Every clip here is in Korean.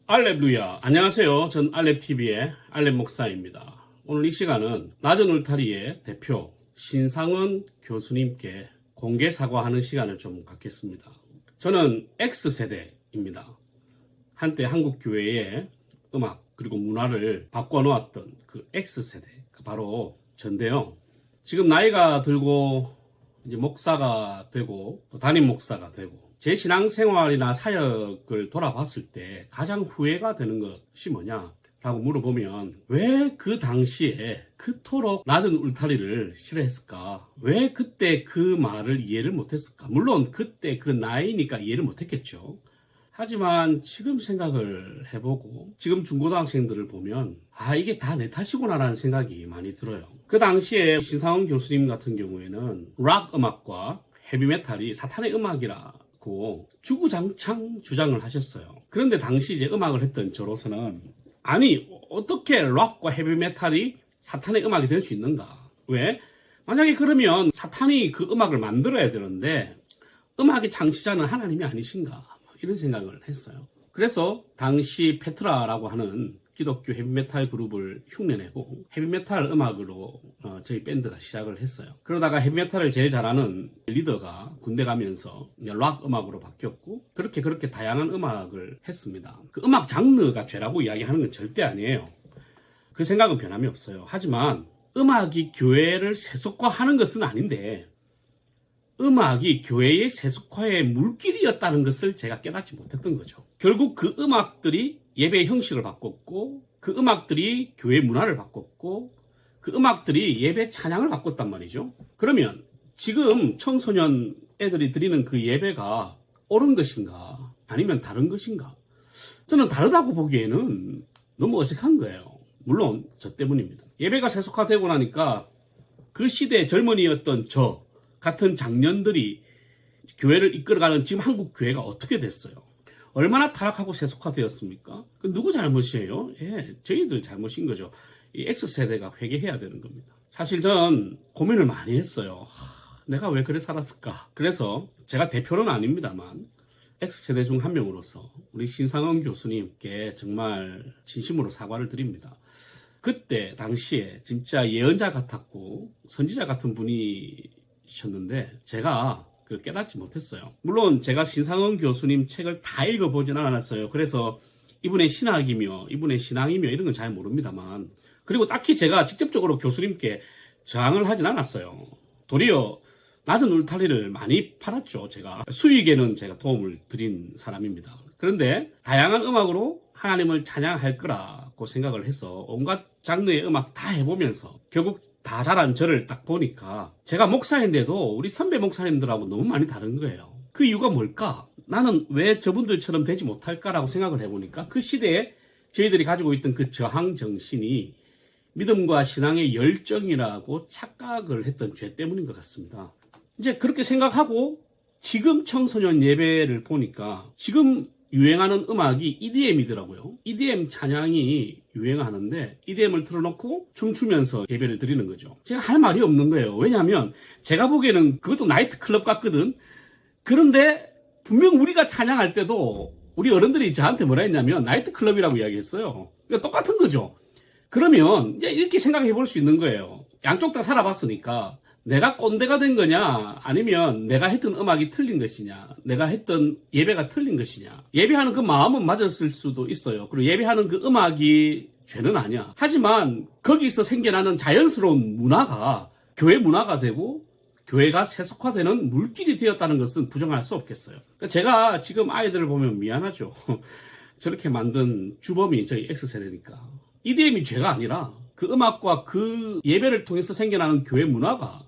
알렙루야. 안녕하세요. 전 알렙TV의 알렙 목사입니다. 오늘 이 시간은 낮은 울타리의 대표 신상원 교수님께 공개 사과하는 시간을 좀 갖겠습니다. 저는 X세대입니다. 한때 한국 교회의 음악 그리고 문화를 바꿔놓았던 그 X세대, 바로 전데요. 지금 나이가 들고 이제 목사가 되고 또 담임 목사가 되고 제 신앙생활이나 사역을 돌아봤을 때 가장 후회가 되는 것이 뭐냐라고 물어보면, 왜 그 당시에 그토록 낮은 울타리를 싫어했을까? 왜 그때 그 말을 이해를 못했을까? 물론 그때 그 나이니까 이해를 못했겠죠. 하지만 지금 생각을 해보고 지금 중고등학생들을 보면 이게 다 내 탓이구나라는 생각이 많이 들어요. 그 당시에 신상원 교수님 같은 경우에는 락 음악과 헤비메탈이 사탄의 음악이라고 주구장창 주장을 하셨어요. 그런데 당시 이제 음악을 했던 저로서는, 아니 어떻게 락과 헤비메탈이 사탄의 음악이 될 수 있는가? 왜? 만약에 그러면 사탄이 그 음악을 만들어야 되는데 음악의 창시자는 하나님이 아니신가? 이런 생각을 했어요. 그래서 당시 페트라라고 하는 기독교 헤비메탈 그룹을 흉내내고 헤비메탈 음악으로 저희 밴드가 시작을 했어요. 그러다가 헤비메탈을 제일 잘하는 리더가 군대 가면서 락 음악으로 바뀌었고, 그렇게 다양한 음악을 했습니다. 그 음악 장르가 죄라고 이야기하는 건 절대 아니에요. 그 생각은 변함이 없어요. 하지만 음악이 교회를 세속화하는 것은 아닌데 음악이 교회의 세속화의 물길이었다는 것을 제가 깨닫지 못했던 거죠. 결국 그 음악들이 예배의 형식을 바꿨고, 그 음악들이 교회 문화를 바꿨고, 그 음악들이 예배 찬양을 바꿨단 말이죠. 그러면 지금 청소년 애들이 드리는 그 예배가 옳은 것인가? 아니면 다른 것인가? 저는 다르다고 보기에는 너무 어색한 거예요. 물론 저 때문입니다. 예배가 세속화되고 나니까 그 시대의 젊은이였던 저 같은 장년들이 교회를 이끌어가는 지금 한국 교회가 어떻게 됐어요? 얼마나 타락하고 세속화되었습니까? 그 누구 잘못이에요? 저희들 잘못인 거죠. 이 X세대가 회개해야 되는 겁니다. 사실 전 고민을 많이 했어요. 내가 왜 그래 살았을까? 그래서 제가 대표는 아닙니다만 X세대 중 한 명으로서 우리 신상원 교수님께 정말 진심으로 사과를 드립니다. 그때 당시에 진짜 예언자 같았고 선지자 같은 분이셨는데 제가 그걸 깨닫지 못했어요. 물론 제가 신상원 교수님 책을 다 읽어보진 않았어요. 그래서 이분의 신학이며 이분의 신앙이며 이런 건 잘 모릅니다만, 그리고 딱히 제가 직접적으로 교수님께 저항을 하진 않았어요. 도리어 낮은 울타리를 많이 팔았죠. 제가 수익에는 제가 도움을 드린 사람입니다. 그런데 다양한 음악으로 하나님을 찬양할 거라고 생각을 해서 온갖 장르의 음악 다 해보면서 결국 다 자란 저를 딱 보니까 제가 목사인데도 우리 선배 목사님들하고 너무 많이 다른 거예요. 그 이유가 뭘까? 나는 왜 저분들처럼 되지 못할까라고 생각을 해보니까 그 시대에 저희들이 가지고 있던 그 저항 정신이 믿음과 신앙의 열정이라고 착각을 했던 죄 때문인 것 같습니다. 이제 그렇게 생각하고 지금 청소년 예배를 보니까 지금 유행하는 음악이 EDM이더라고요. EDM 찬양이 유행하는데 EDM을 틀어놓고 춤추면서 예배를 드리는 거죠. 제가 할 말이 없는 거예요. 왜냐하면 제가 보기에는 그것도 나이트클럽 같거든. 그런데 분명 우리가 찬양할 때도 우리 어른들이 저한테 뭐라 했냐면 나이트클럽이라고 이야기했어요. 그러니까 똑같은 거죠. 그러면 이제 이렇게 생각해 볼 수 있는 거예요. 양쪽 다 살아봤으니까 내가 꼰대가 된 거냐, 아니면 내가 했던 음악이 틀린 것이냐, 내가 했던 예배가 틀린 것이냐. 예배하는 그 마음은 맞았을 수도 있어요. 그리고 예배하는 그 음악이 죄는 아니야. 하지만 거기서 생겨나는 자연스러운 문화가 교회 문화가 되고 교회가 세속화되는 물길이 되었다는 것은 부정할 수 없겠어요. 그러니까 제가 지금 아이들을 보면 미안하죠. 저렇게 만든 주범이 저희 X세대니까. EDM이 죄가 아니라 그 음악과 그 예배를 통해서 생겨나는 교회 문화가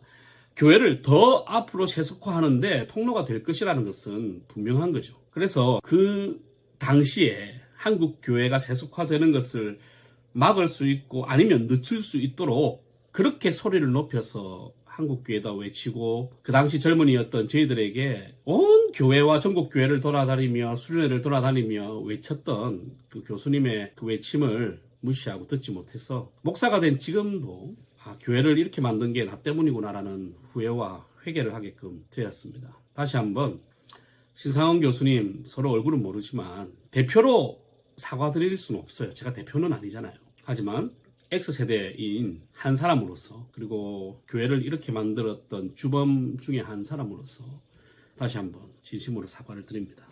교회를 더 앞으로 세속화하는데 통로가 될 것이라는 것은 분명한 거죠. 그래서 그 당시에 한국 교회가 세속화되는 것을 막을 수 있고 아니면 늦출 수 있도록 그렇게 소리를 높여서 한국 교회다 외치고, 그 당시 젊은이였던 저희들에게 온 교회와 전국 교회를 돌아다니며 수련회를 돌아다니며 외쳤던 그 교수님의 그 외침을 무시하고 듣지 못해서 목사가 된 지금도 교회를 이렇게 만든 게 나 때문이구나라는 후회와 회개를 하게끔 되었습니다. 다시 한번 신상원 교수님, 서로 얼굴은 모르지만 대표로 사과드릴 수는 없어요. 제가 대표는 아니잖아요. 하지만 X세대인 한 사람으로서, 그리고 교회를 이렇게 만들었던 주범 중에 한 사람으로서 다시 한번 진심으로 사과를 드립니다.